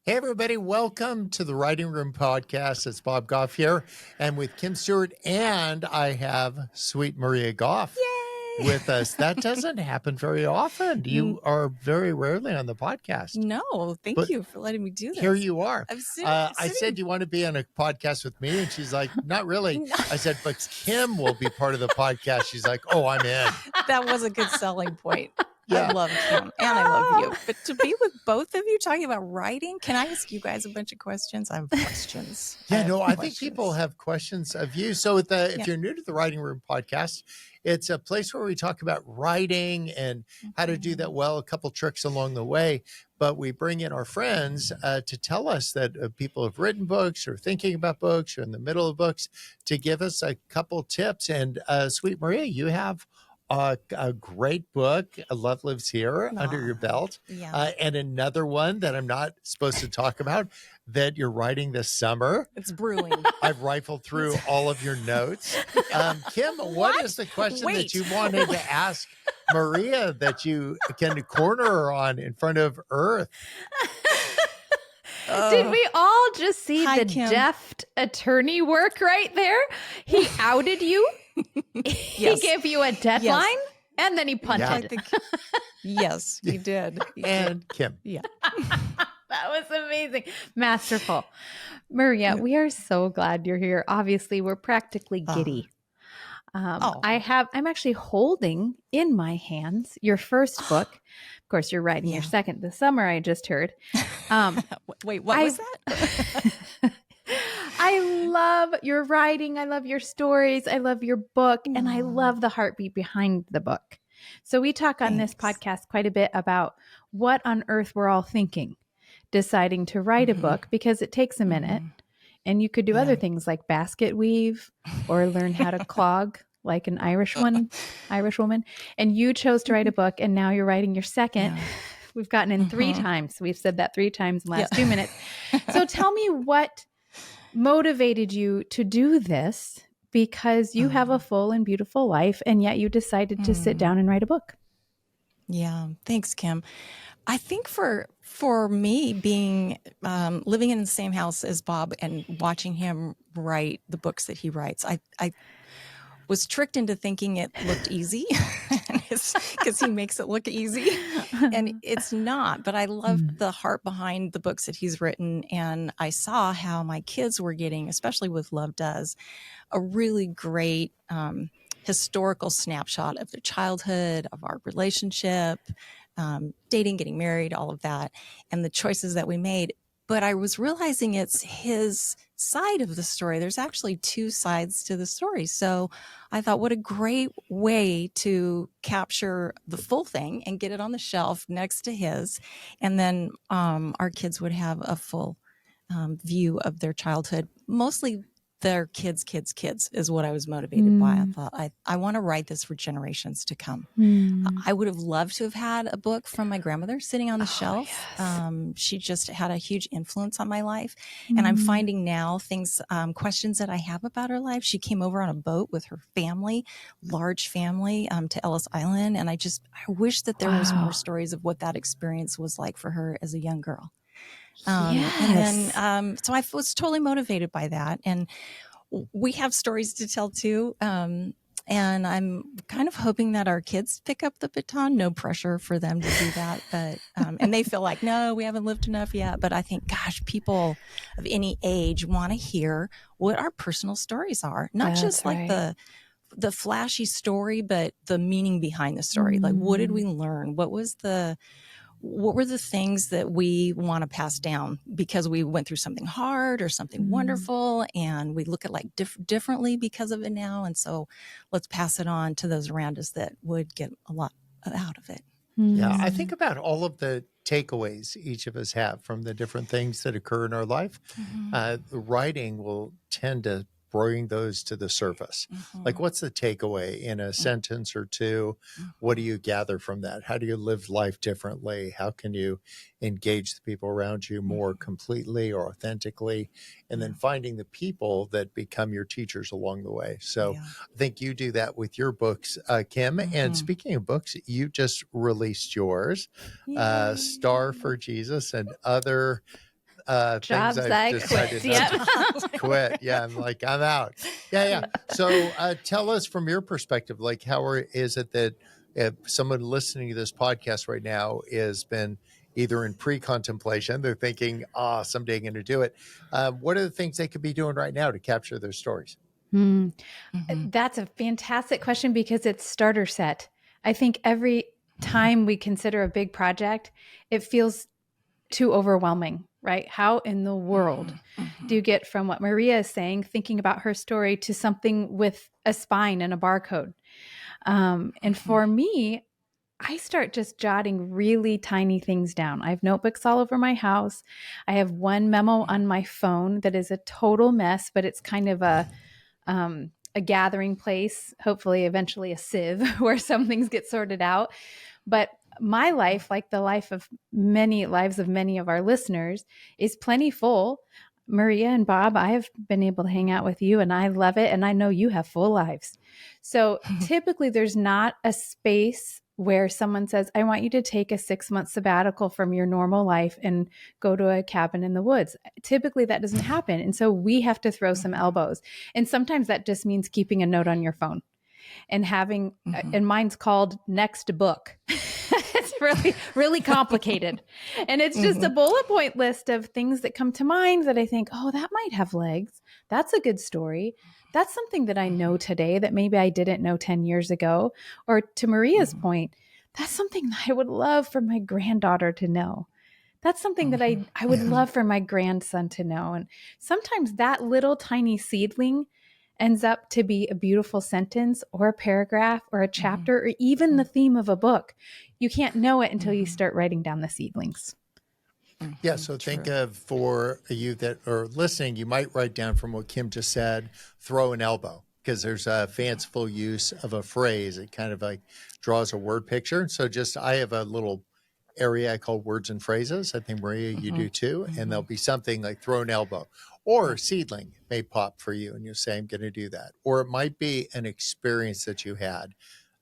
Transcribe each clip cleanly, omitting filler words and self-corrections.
Hey, everybody. Welcome to the Writing Room Podcast. It's Bob Goff here. And with Kim Stewart, and I have sweet Maria Goff with us. That doesn't happen very often. You are very rarely on the podcast. No, thank you for letting me do this. Here you are. I'm I said, you want to be on a podcast with me? And she's like, not really. No. I said, but Kim will be part of the podcast. She's like, oh, I'm in. That was a good selling point. Yeah. I love Kim and I love you. But to be with both of you talking about writing, can I ask you guys a bunch of questions? I have questions. I think people have questions of you. So if you're new to the Writing Room Podcast, it's a place where we talk about writing and how to do that well, a couple tricks along the way. But we bring in our friends to tell us that people have written books or thinking about books or in the middle of books to give us a couple tips. And sweet Maria, you have a great book, Love Lives Here, under your belt. Yeah. And another one that I'm not supposed to talk about that you're writing this summer. It's brewing. I've rifled through all of your notes. Kim, what is the question that you wanted to ask Maria that you can corner her on in front of Earth? Did we all just see Hi, the Kim. deft attorney work right there? He outed you. He gave you a deadline, and then he punted. Yes, he did. And Kim. Yeah. That was amazing. Masterful. Maria, we are so glad you're here. Obviously, we're practically giddy. I'm actually holding in my hands your first book. Of course, you're writing your second this summer, I just heard. Wait, what was that? I love your writing. I love your stories. I love your book. And I love the heartbeat behind the book. So we talk on this podcast quite a bit about what on earth we're all thinking, deciding to write a book, because it takes a minute. And you could do other things like basket weave or learn how to clog like an Irish woman. And you chose to write a book, and now you're writing your second. We've gotten in 3 times. We've said that 3 times in the last 2 minutes. So tell me what motivated you to do this, because you have a full and beautiful life, and yet you decided to sit down and write a book. Yeah. Thanks, Kim. I think for me, being living in the same house as Bob and watching him write the books that he writes, I was tricked into thinking it looked easy because he makes it look easy, and it's not. But I love the heart behind the books that he's written, and I saw how my kids were getting, especially with Love Does, a really great historical snapshot of their childhood, of our relationship, dating, getting married, all of that, and the choices that we made. But I was realizing it's his side of the story. There's actually 2 sides to the story. So I thought, what a great way to capture the full thing and get it on the shelf next to his. And then our kids would have a full view of their childhood, mostly their kids is what I was motivated by. I thought, I want to write this for generations to come. I would have loved to have had a book from my grandmother sitting on the shelf. Yes. She just had a huge influence on my life. And I'm finding now questions that I have about her life. She came over on a boat with her family, large family, to Ellis Island. And I wish that there was more stories of what that experience was like for her as a young girl. And then, so I was totally motivated by that. And we have stories to tell too. And I'm kind of hoping that our kids pick up the baton. No pressure for them to do that. But, and they feel like, no, we haven't lived enough yet. But I think, gosh, people of any age want to hear what our personal stories are, not just like the flashy story, but the meaning behind the story. Like, what did we learn? What were the things that we want to pass down because we went through something hard or something wonderful, and we look at life differently because of it now. And so let's pass it on to those around us that would get a lot out of it. Yeah, I think about all of the takeaways each of us have from the different things that occur in our life. The writing will tend to bring those to the surface. Like, what's the takeaway in a sentence or 2? What do you gather from that? How do you live life differently? How can you engage the people around you more completely or authentically? And then finding the people that become your teachers along the way. So I think you do that with your books, Kim. And speaking of books, you just released yours, Star for Jesus and Other things Jobs I've I decided quit. not Yep. to quit. Yeah, I'm like, I'm out. Yeah. So tell us from your perspective, like, is it that if someone listening to this podcast right now has been either in pre-contemplation, they're thinking, someday I'm going to do it. What are the things they could be doing right now to capture their stories? Hmm. Mhm. That's a fantastic question because it's starter set. I think every time we consider a big project, it feels too overwhelming, right? How in the world do you get from what Maria is saying, thinking about her story, to something with a spine and a barcode? And for me, I start just jotting really tiny things down. I have notebooks all over my house. I have one memo on my phone that is a total mess, but it's kind of a gathering place, hopefully eventually a sieve where some things get sorted out. But my life, like the lives of many of our listeners, is plenty full. Maria and Bob, I have been able to hang out with you and I love it. And I know you have full lives. So typically there's not a space where someone says, I want you to take a 6-month sabbatical from your normal life and go to a cabin in the woods. Typically that doesn't happen. And so we have to throw some elbows. And sometimes that just means keeping a note on your phone and having, and mine's called Next Book. It's really, really complicated. And it's just a bullet point list of things that come to mind that I think, oh, that might have legs. That's a good story. That's something that I know today that maybe I didn't know 10 years ago. Or to Maria's point, that's something that I would love for my granddaughter to know. That's something that I would love for my grandson to know. And sometimes that little tiny seedling ends up to be a beautiful sentence or a paragraph or a chapter or even the theme of a book. You can't know it until you start writing down the seedlings. Yeah, so think of, for you that are listening, you might write down from what Kim just said, throw an elbow, because there's a fanciful use of a phrase. It kind of like draws a word picture. So I have a little area I call words and phrases. I think, Maria, you do too. And there'll be something like throw an elbow or seedling may pop for you. And you'll say, I'm going to do that. Or it might be an experience that you had.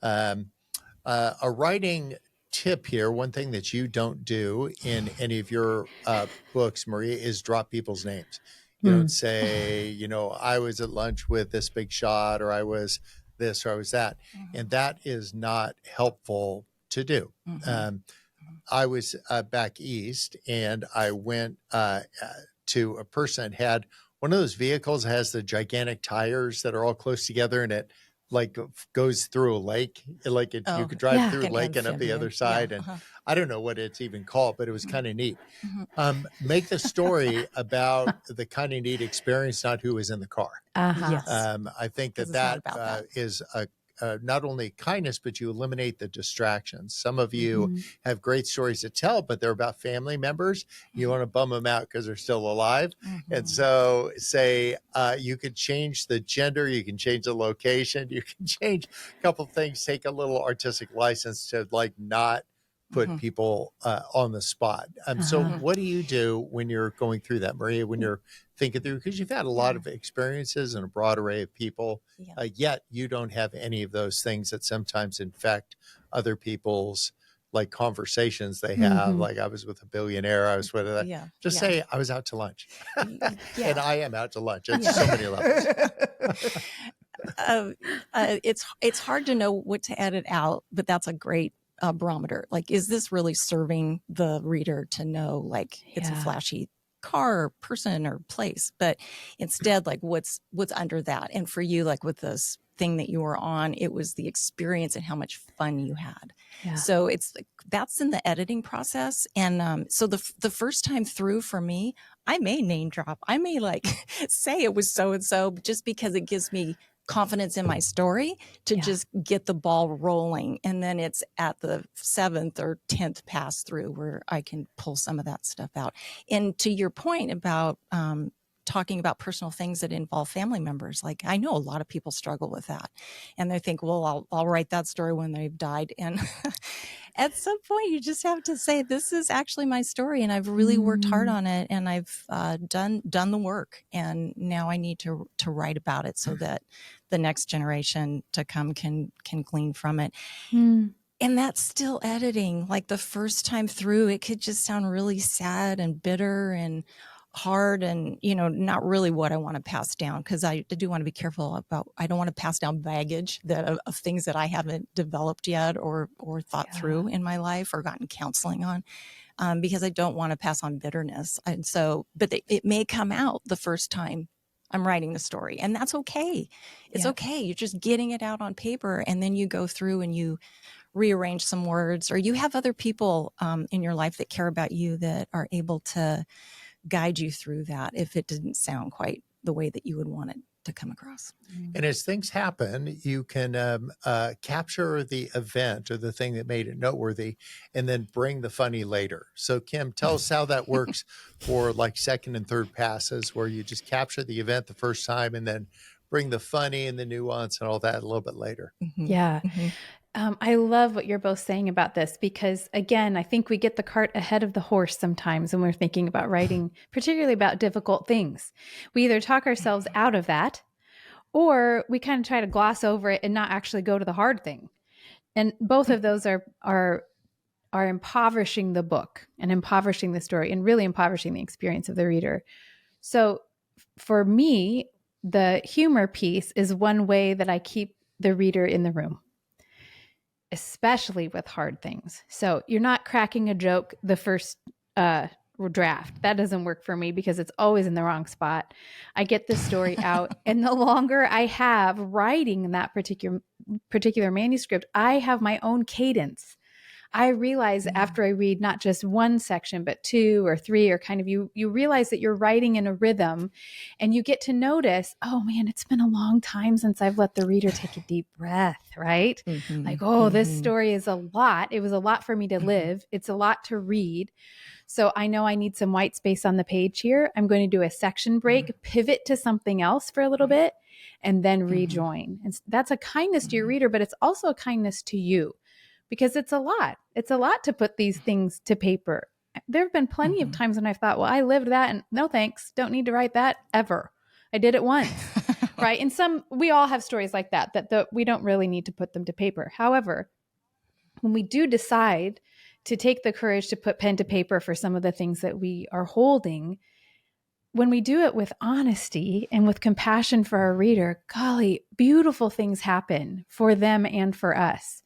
A writing tip here, one thing that you don't do in any of your books, Maria, is drop people's names. You don't say, I was at lunch with this big shot, or I was this, or I was that. And that is not helpful to do. I was back east, and I went to a person that had one of those vehicles that has the gigantic tires that are all close together, and it like goes through a lake. You could drive through a lake and up the other side. And I don't know what it's even called, but it was kind of neat. Make the story about the kind of neat experience, not who was in the car. Yes. I think that is not only kindness, but you eliminate the distractions. Some of you have great stories to tell, but they're about family members. You want to bum them out because they're still alive. And so say you could change the gender, you can change the location, you can change a couple of things, take a little artistic license to not put people on the spot. So what do you do when you're going through that, Maria, when you're thinking through, because you've had a lot of experiences and a broad array of people, yet you don't have any of those things that sometimes infect other people's conversations they have. Like, I was with a billionaire, I was with that. Say I was out to lunch. And I am out to lunch at so many levels. It's hard to know what to edit out, but that's a great barometer. Like, is this really serving the reader to know, it's a flashy car or person or place, but instead, what's under that? And for you, with this thing that you were on, it was the experience and how much fun you had. So that's in the editing process. And so the first time through for me, I may name drop. I may say it was so-and-so, just because it gives me confidence in my story to just get the ball rolling. And then it's at the 7th or 10th pass through where I can pull some of that stuff out. And to your point about talking about personal things that involve family members, I know a lot of people struggle with that, and they think, well, I'll write that story when they've died. And at some point you just have to say, this is actually my story, and I've really worked hard on it, and I've done the work, and now I need to write about it so that the next generation to come can glean from it. And that's still editing. Like the first time through, it could just sound really sad and bitter and hard and, not really what I want to pass down. Cause I do want to be careful about, I don't want to pass down baggage of things that I haven't developed yet or thought through in my life or gotten counseling on. Because I don't want to pass on bitterness. And so, but it may come out the first time I'm writing the story, and that's okay. It's okay. You're just getting it out on paper, and then you go through and you rearrange some words, or you have other people in your life that care about you that are able to guide you through that if it didn't sound quite the way that you would want it to come across. And as things happen, you can capture the event or the thing that made it noteworthy and then bring the funny later. So Kim, tell us how that works for like second and third passes, where you just capture the event the first time and then bring the funny and the nuance and all that a little bit later. Yeah. I love what you're both saying about this because, again, I think we get the cart ahead of the horse sometimes when we're thinking about writing, particularly about difficult things. We either talk ourselves out of that or we kind of try to gloss over it and not actually go to the hard thing. And both of those are impoverishing the book and impoverishing the story and really impoverishing the experience of the reader. So for me, the humor piece is one way that I keep the reader in the room, especially with hard things. So you're not cracking a joke the first draft. That doesn't work for me because it's always in the wrong spot. I get the story out, and the longer I have writing that particular manuscript, I have my own cadence. I realize after I read not just one section, but 2 or 3, or kind of you realize that you're writing in a rhythm, and you get to notice, oh man, it's been a long time since I've let the reader take a deep breath, right? Like, this story is a lot. It was a lot for me to live. It's a lot to read. So I know I need some white space on the page here. I'm going to do a section break, pivot to something else for a little bit, and then rejoin. And that's a kindness to your reader, but it's also a kindness to you. Because it's a lot. It's a lot to put these things to paper. There have been plenty of times when I've thought, well, I lived that and no thanks, don't need to write that ever. I did it once, right? And we all have stories like that we don't really need to put them to paper. However, when we do decide to take the courage to put pen to paper for some of the things that we are holding, when we do it with honesty and with compassion for our reader, golly, beautiful things happen for them and for us.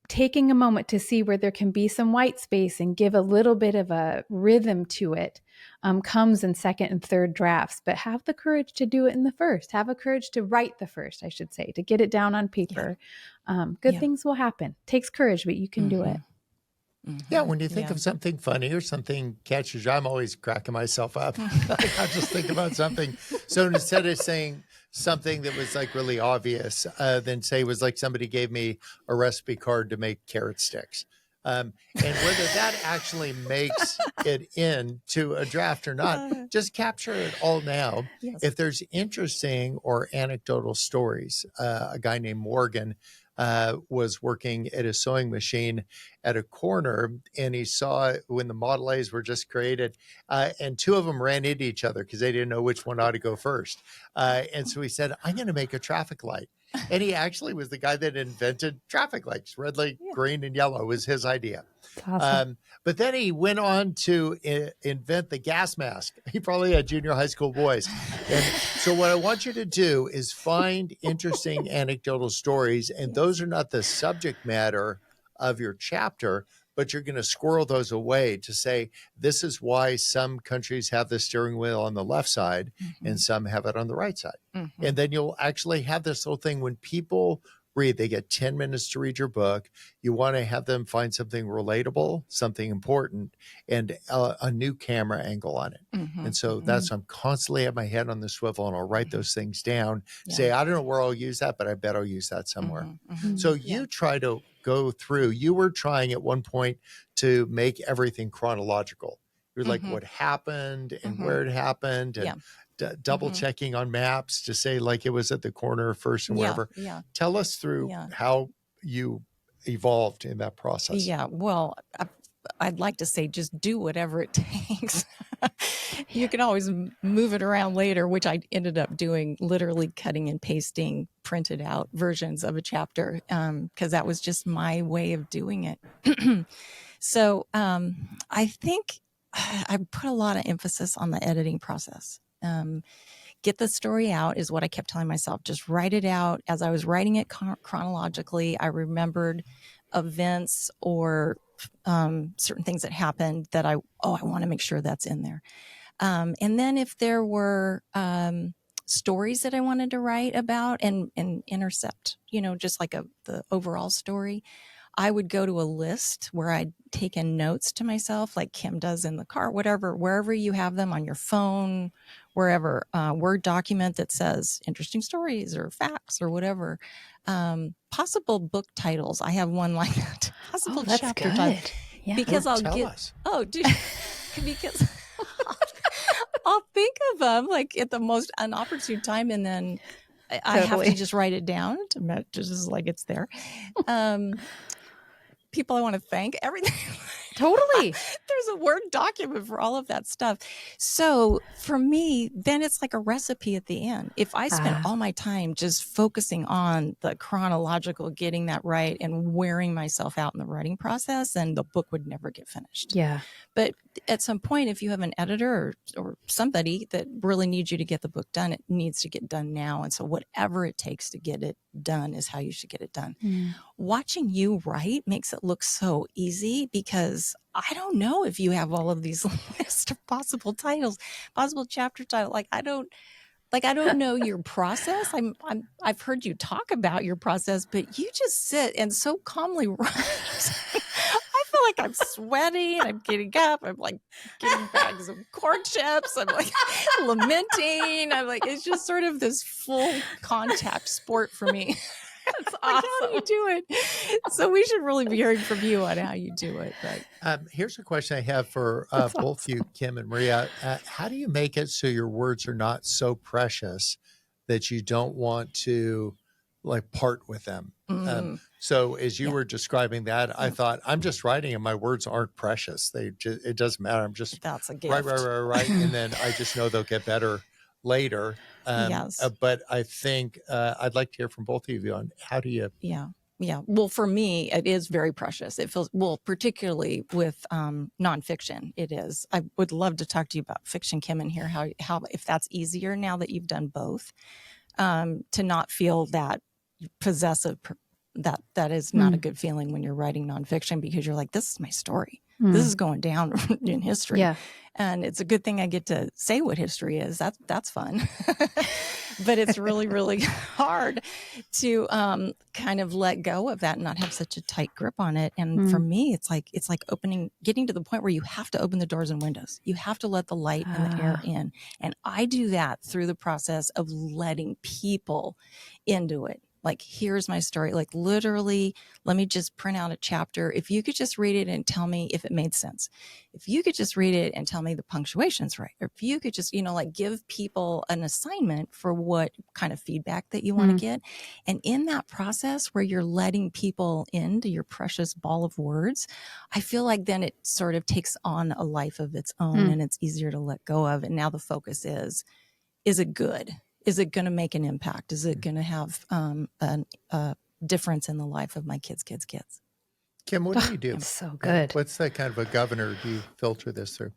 Taking a moment to see where there can be some white space and give a little bit of a rhythm to it comes in second and third drafts, but have the courage to do it in the first. Have a courage to write the first, I should say, to get it down on paper. Good things will happen. Takes courage, but you can do it. Yeah, when you think of something funny or something catches you, I'm always cracking myself up. I just think about something. So instead of saying something that was like really obvious, then say it was like somebody gave me a recipe card to make carrot sticks. And whether that actually makes it into a draft or not, just capture it all now. Yes. If there's interesting or anecdotal stories, a guy named Morgan was working at a sewing machine at a corner, and he saw when the Model A's were just created, and 2 of them ran into each other because they didn't know which one ought to go first. And so he said, I'm going to make a traffic light. And he actually was the guy that invented traffic lights. Red light, green, and yellow was his idea. Awesome. But then he went on to invent the gas mask. He probably had junior high school boys. And so what I want you to do is find interesting anecdotal stories. And those are not the subject matter of your chapter, but you're going to squirrel those away to say, this is why some countries have the steering wheel on the left side and some have it on the right side. And then you'll actually have this little thing when people read, they get 10 minutes to read your book. You want to have them find something relatable, something important, and a new camera angle on it. And so that's, I'm constantly at my head on the swivel, and I'll write those things down, say, I don't know where I'll use that, but I bet I'll use that somewhere. So you try to go through, you were trying at one point to make everything chronological. You're like, what happened and where it happened, and double checking on maps to say like it was at the corner first and wherever. Tell us through how you evolved in that process. Well, I'd like to say just do whatever it takes. You can always move it around later, which I ended up doing, literally cutting and pasting printed out versions of a chapter, because that was just my way of doing it. So I think I put a lot of emphasis on the editing process. Get the story out is what I kept telling myself. Just write it out. As I was writing it chronologically, I remembered events or certain things that happened that I want to make sure that's in there. And then if there were stories that I wanted to write about and intercept, just like the overall story, I would go to a list where I'd taken notes to myself, like Kim does in the car, wherever you have them on your phone, wherever, Word document that says interesting stories or facts or whatever. Possible book titles. I have one like that. Possible that's chapter good. title. Yeah. Because Well, I'll tell get, us. dude, because I'll think of them like at the most inopportune time, and then I have to Totally. just write it down to just like it's there. People I want to thank, everything. Totally. There's a Word document for all of that stuff. So for me, then it's like a recipe at the end. If I spend all my time just focusing on the chronological, getting that right and wearing myself out in the writing process, then the book would never get finished. Yeah. But at some point, if you have an editor or somebody that really needs you to get the book done, it needs to get done now. And so whatever it takes to get it done is how you should get it done. Watching you write makes it look so easy because I don't know if you have all of these lists of possible titles, possible chapter title. I don't know your process. I've heard you talk about your process, but you just sit and so calmly write. I feel like I'm sweating. I'm getting up. I'm like getting bags of corn chips. I'm like lamenting. I'm like, it's just sort of this full contact sport for me. That's Like, how do you do it? So we should really be hearing from you on how you do it. But Here's a question I have for both you, Kim and Maria. How do you make it so your words are not so precious that you don't want to part with them? So as you were describing that, I thought, I'm just writing and my words aren't precious. It doesn't matter. I'm just that's a gift. Right. And then I just know they'll get better later. Yes. But I think I'd like to hear from both of you on how do you... Yeah. Well, for me, it is very precious. It feels, particularly with nonfiction, it is. I would love to talk to you about fiction, Kim, and hear how if that's easier now that you've done both, to not feel that possessive, that is not a good feeling when you're writing nonfiction, because you're like, this is my story. This is going down in history. Yeah. And it's a good thing I get to say what history is. That's fun. But it's really, really hard to kind of let go of that and not have such a tight grip on it. And for me, it's like getting to the point where you have to open the doors and windows. You have to let the light and the air in. And I do that through the process of letting people into it. Like, here's my story. Like, literally, let me just print out a chapter. If you could just read it and tell me if it made sense. If you could just read it and tell me the punctuation's right. Or if you could just, give people an assignment for what kind of feedback that you want to get. And in that process where you're letting people into your precious ball of words, I feel like then it sort of takes on a life of its own and it's easier to let go of. And now the focus is it good? Is it going to make an impact? Is it going to have a difference in the life of my kids? Kim, what do you do? That's so good. What's that kind of a governor do you filter this through?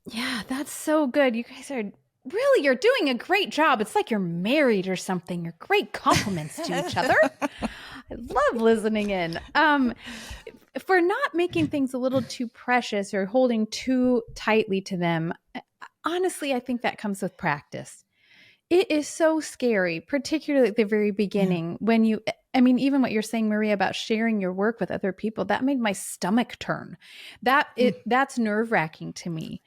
Yeah, that's so good. You guys are you're doing a great job. It's like you're married or something. You're great compliments to each other. I love listening in. For not making things a little too precious or holding too tightly to them, honestly, I think that comes with practice. It is so scary, particularly at the very beginning when even what you're saying, Maria, about sharing your work with other people, that made my stomach turn. That's nerve-wracking to me.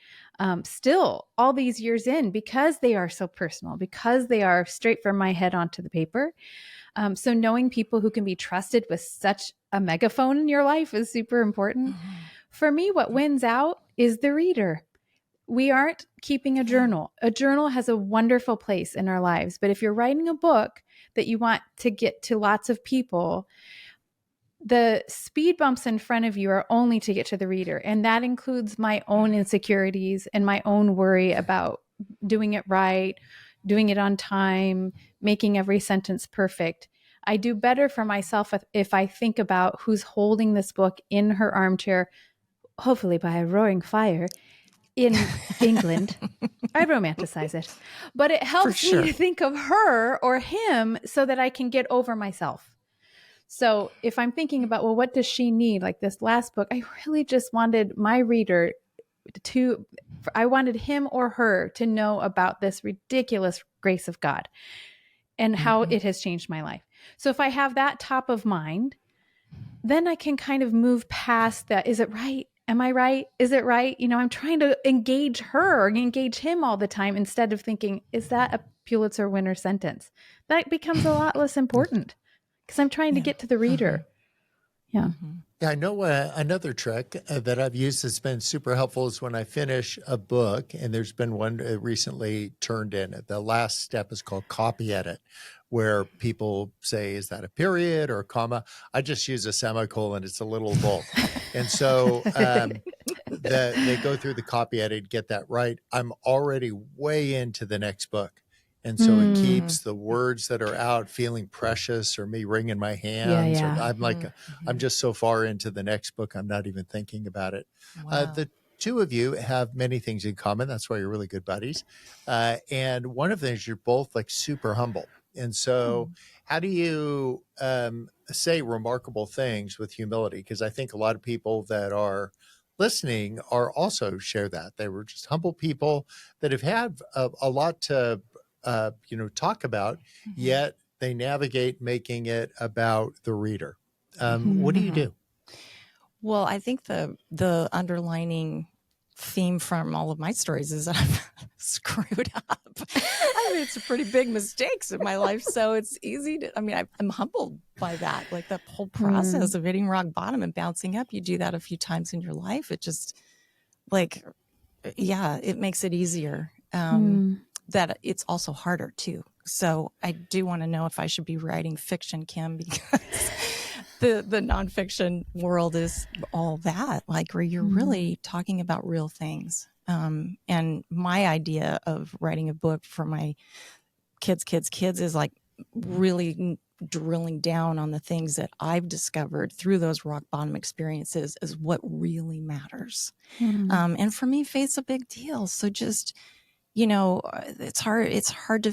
Still, all these years in, because they are so personal, because they are straight from my head onto the paper. So knowing people who can be trusted with such a megaphone in your life is super important. For me, what wins out is the reader. We aren't keeping a journal. A journal has a wonderful place in our lives. But if you're writing a book that you want to get to lots of people, the speed bumps in front of you are only to get to the reader. And that includes my own insecurities and my own worry about doing it right, doing it on time, making every sentence perfect. I do better for myself if I think about who's holding this book in her armchair, hopefully by a roaring fire in England. I romanticize it, but it helps me to think of her or him so that I can get over myself. So if I'm thinking about, well, what does she need? Like this last book, I really just wanted my reader I wanted him or her to know about this ridiculous grace of God and how it has changed my life. So if I have that top of mind, then I can kind of move past that. Is it right? Am I right? Is it right? I'm trying to engage her or engage him all the time instead of thinking, is that a Pulitzer winner sentence? That becomes a lot less important because I'm trying to get to the reader. Yeah. Yeah, I know another trick that I've used that's been super helpful is when I finish a book, and there's been one recently turned in. The last step is called copy edit, where people say, is that a period or a comma? I just use a semicolon. It's a little bold. And so they go through the copy edit, get that right. I'm already way into the next book. And so it keeps the words that are out feeling precious or me wringing my hands. Yeah. Or I'm like, I'm just so far into the next book, I'm not even thinking about it. Wow. The two of you have many things in common. That's why you're really good buddies. And one of the things, you're both like super humble. And so how do you say remarkable things with humility? Because I think a lot of people that are listening are also share that. They were just humble people that have had a lot to talk about, yet they navigate making it about the reader. What do you do? Well, I think the underlining theme from all of my stories is that I'm screwed up. I made some pretty big mistakes in my life, so it's easy to, I'm humbled by that. Like that whole process of hitting rock bottom and bouncing up, you do that a few times in your life. It just it makes it easier. That it's also harder too. So I do want to know if I should be writing fiction, Kim, because the nonfiction world is all that, like where you're really talking about real things. And my idea of writing a book for my kids is like really drilling down on the things that I've discovered through those rock bottom experiences is what really matters. And for me, faith's a big deal. So just, it's hard to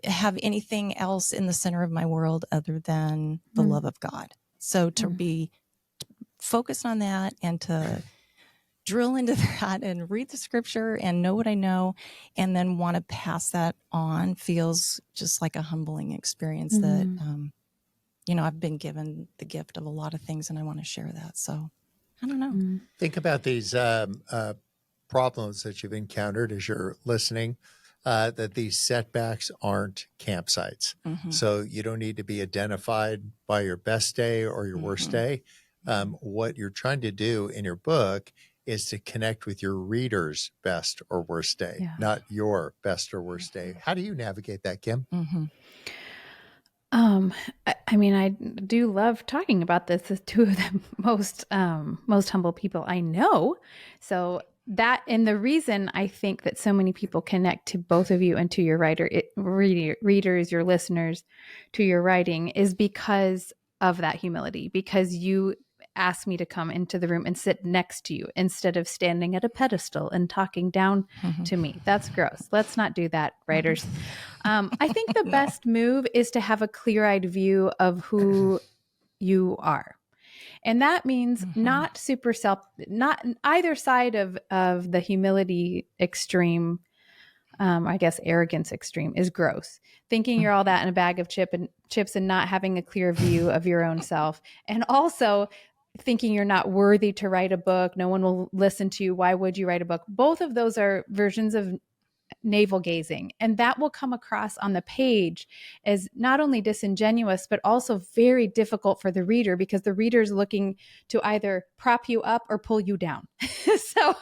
have anything else in the center of my world other than the love of God. So to be focused on that and to drill into that and read the scripture and know what I know and then want to pass that on feels just like a humbling experience that, I've been given the gift of a lot of things and I want to share that. So I don't know. Think about these problems that you've encountered as you're listening, that these setbacks aren't campsites. So you don't need to be identified by your best day or your worst day. What you're trying to do in your book is to connect with your reader's best or worst day, not your best or worst day. How do you navigate that, Kim? I do love talking about this as two of the most humble people I know. So that, and the reason I think that so many people connect to both of you and to your readers, your listeners, to your writing is because of that humility, because you asked me to come into the room and sit next to you instead of standing at a pedestal and talking down to me. That's gross. Let's not do that, writers. I think the best move is to have a clear-eyed view of who you are. And that means not either side of the humility extreme. I guess arrogance extreme is gross. Thinking you're all that in a bag of chips and not having a clear view of your own self. And also thinking you're not worthy to write a book. No one will listen to you. Why would you write a book? Both of those are versions of navel gazing. And that will come across on the page as not only disingenuous, but also very difficult for the reader because the reader is looking to either prop you up or pull you down. So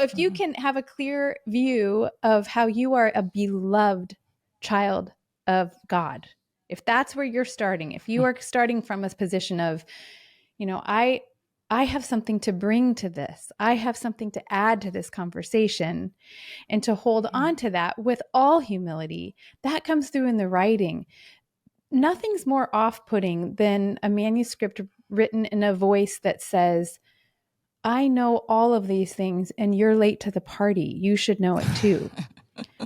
if you can have a clear view of how you are a beloved child of God, if that's where you're starting, if you are starting from a position of, I have something to bring to this. I have something to add to this conversation, and to hold on to that with all humility. That comes through in the writing. Nothing's more off-putting than a manuscript written in a voice that says, I know all of these things and you're late to the party. You should know it too.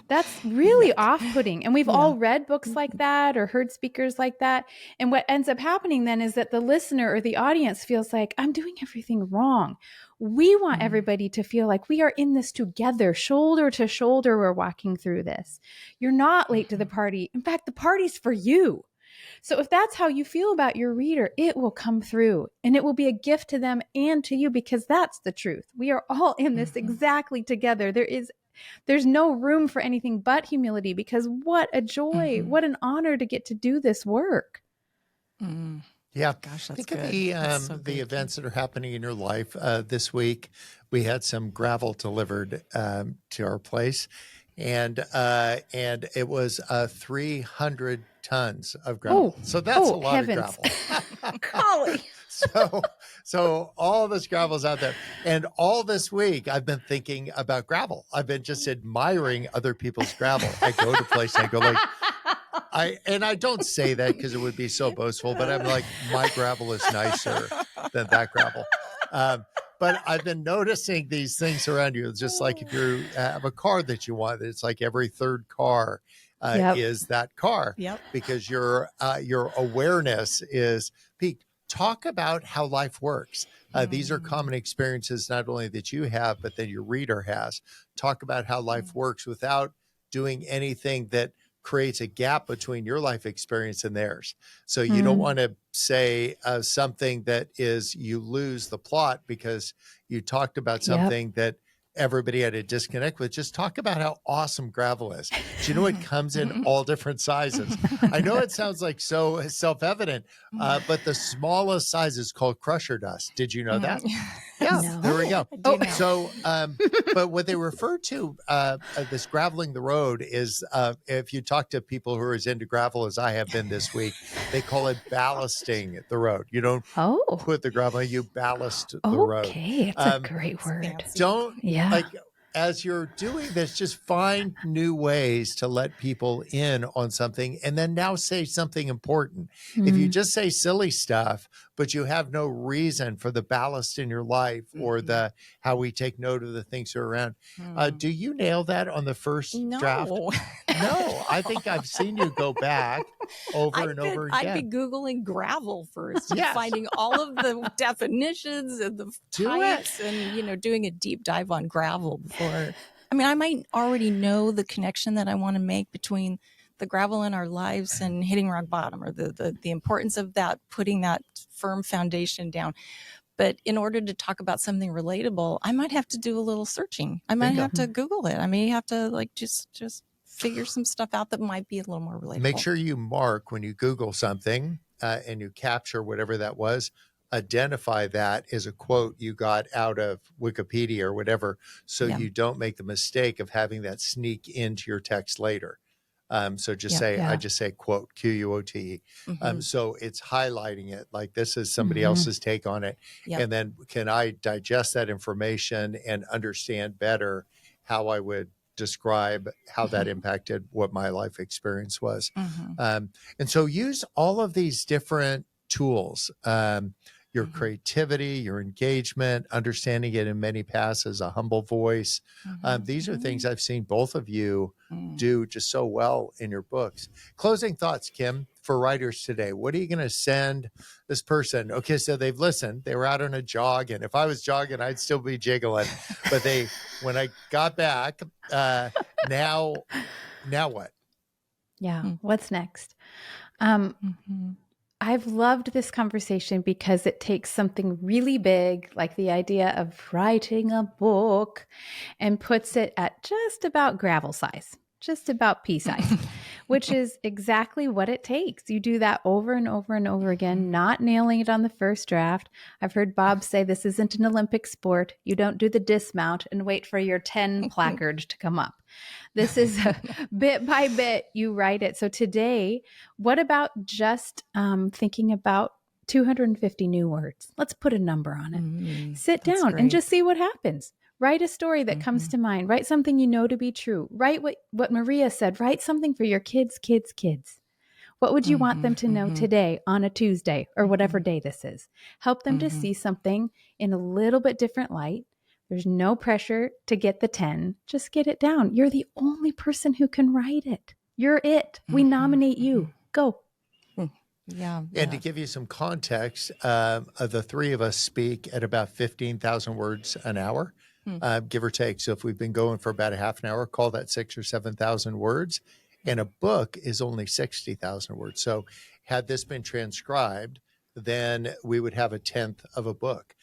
That's really off-putting. And we've all read books like that or heard speakers like that. And what ends up happening then is that the listener or the audience feels like, I'm doing everything wrong. We want everybody to feel like we are in this together, shoulder to shoulder. We're walking through this. You're not late to the party. In fact, the party's for you. So if that's how you feel about your reader, it will come through, and it will be a gift to them and to you, because that's the truth. We are all in this exactly together. There's no room for anything but humility, because what a joy, what an honor to get to do this work. Yeah. Gosh, that's Think good. of the That's so the good. events that are happening in your life. This week, we had some gravel delivered to our place, and it was 300 tons of gravel. So that's a lot heavens. of gravel. Golly. So all this gravel's out there, and all this week I've been thinking about gravel. I've been just admiring other people's gravel. I go to places, I go like, I don't say that because it would be so boastful, but I'm like, my gravel is nicer than that gravel. But I've been noticing these things around you. It's just like if you have a car that you want, it's like every third car is that car, because your awareness is peaked. Talk about how life works. These are common experiences, not only that you have, but that your reader has. Talk about how life works without doing anything that creates a gap between your life experience and theirs. So you don't want to say something that is, you lose the plot because you talked about something that everybody had a disconnect with. Just talk about how awesome gravel is. Do you know it comes in all different sizes? I know it sounds like so self-evident, but the smallest size is called crusher dust. Did you know that? Yeah, No. there we go. I do know. So, but what they refer to this graveling the road is, if you talk to people who are as into gravel as I have been this week, they call it ballasting the road. You don't put the gravel, you ballast the road. Okay, it's a great word. Fancy. Don't like, as you're doing this, just find new ways to let people in on something, and then now say something important. If you just say silly stuff, but you have no reason for the ballast in your life or the how we take note of the things that are around, do you nail that on the first draft? No, I think I've seen you go back over and over again. I'd be Googling gravel first and finding all of the definitions and the types and, doing a deep dive on gravel before. I mean, I might already know the connection that I want to make between the gravel in our lives and hitting rock bottom, or the importance of that, putting that firm foundation down. But in order to talk about something relatable, I might have to do a little searching. I might have to Google it. I may have to just figure some stuff out that might be a little more relatable. Make sure you mark when you Google something and you capture whatever that was, identify that as a quote you got out of Wikipedia or whatever, so you don't make the mistake of having that sneak into your text later. So just say, I just say quote, Quote. So it's highlighting it like this is somebody else's take on it. And then can I digest that information and understand better how I would describe how that impacted what my life experience was. And so use all of these different tools, your creativity, your engagement, understanding it in many paths as a humble voice. These are things I've seen both of you do just so well in your books. Closing thoughts, Kim, for writers today. What are you going to send this person? Okay, so they've listened. They were out on a jog, and if I was jogging, I'd still be jiggling. But when I got back, now what? Yeah. What's next? I've loved this conversation because it takes something really big, like the idea of writing a book, and puts it at just about gravel size, just about pea size, which is exactly what it takes. You do that over and over and over again, not nailing it on the first draft. I've heard Bob say this isn't an Olympic sport. You don't do the dismount and wait for your 10 placard to come up. This is bit by bit, you write it. So today, what about just thinking about 250 new words. Let's put a number on it. Sit That's down and great. just see what happens. Write a story that comes to mind. Write something you know to be true. Write what Maria said. Write something for your kids. What would you want them to know today on a Tuesday or whatever day this is? Help them to see something in a little bit different light. There's no pressure to get the 10. Just get it down. You're the only person who can write it. You're it. We nominate you. Go. Yeah. And to give you some context, the three of us speak at about 15,000 words an hour, give or take. So if we've been going for about a half an hour, call that 6,000 or 7,000 words. And a book is only 60,000 words. So had this been transcribed, then we would have a tenth of a book.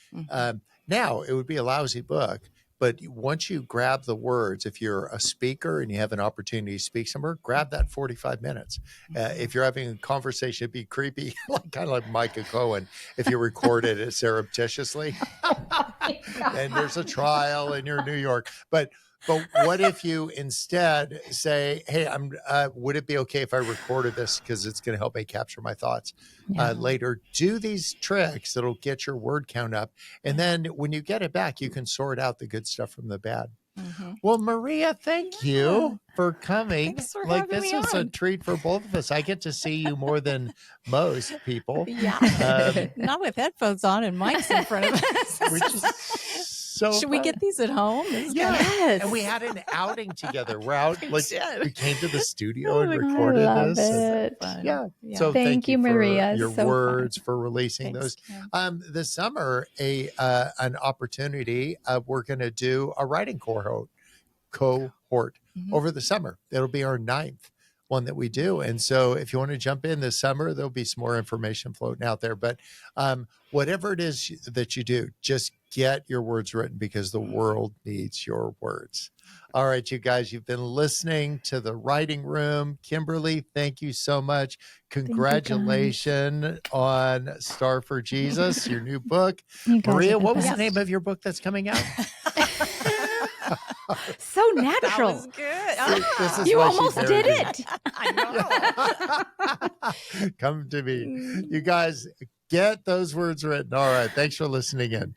Now, it would be a lousy book. But once you grab the words, if you're a speaker and you have an opportunity to speak somewhere, grab that 45 minutes. If you're having a conversation, it'd be creepy, kind of like Micah Cohen, if you recorded it surreptitiously. And there's a trial and you're in New York. But what if you instead say, hey, would it be okay if I recorded this because it's going to help me capture my thoughts later? Do these tricks that'll get your word count up. And then when you get it back, you can sort out the good stuff from the bad. Well, Maria, thank you for coming. Thanks for like having this me is a on. treat for both of us. I get to see you more than most people. Yeah. Not with headphones on and mics in front of us. Which is so Should we fun. get these at home? This is Yeah, Yes. and we had an outing together. We're out, We like did. we came to the studio and I recorded love this. and- it. Fun. yeah. Yeah. So Thank you, for Maria. your So fun. words, for releasing Thanks, those. Kim. This summer, an opportunity. We're going to do a writing cohort over the summer. It'll be our 9th one that we do. And so if you want to jump in this summer, there'll be some more information floating out there. But whatever it is that you do, just get your words written because the world needs your words. All right, you guys, you've been listening to The Writing Room. Kimberly, thank you so much. Congratulations on Star for Jesus, your new book. You guys are Maria, the what was the best. name of your book that's coming out? So That natural. was good. This is You why she almost married did you. it. I know. Come to me. You guys, get those words written. All right. Thanks for listening in.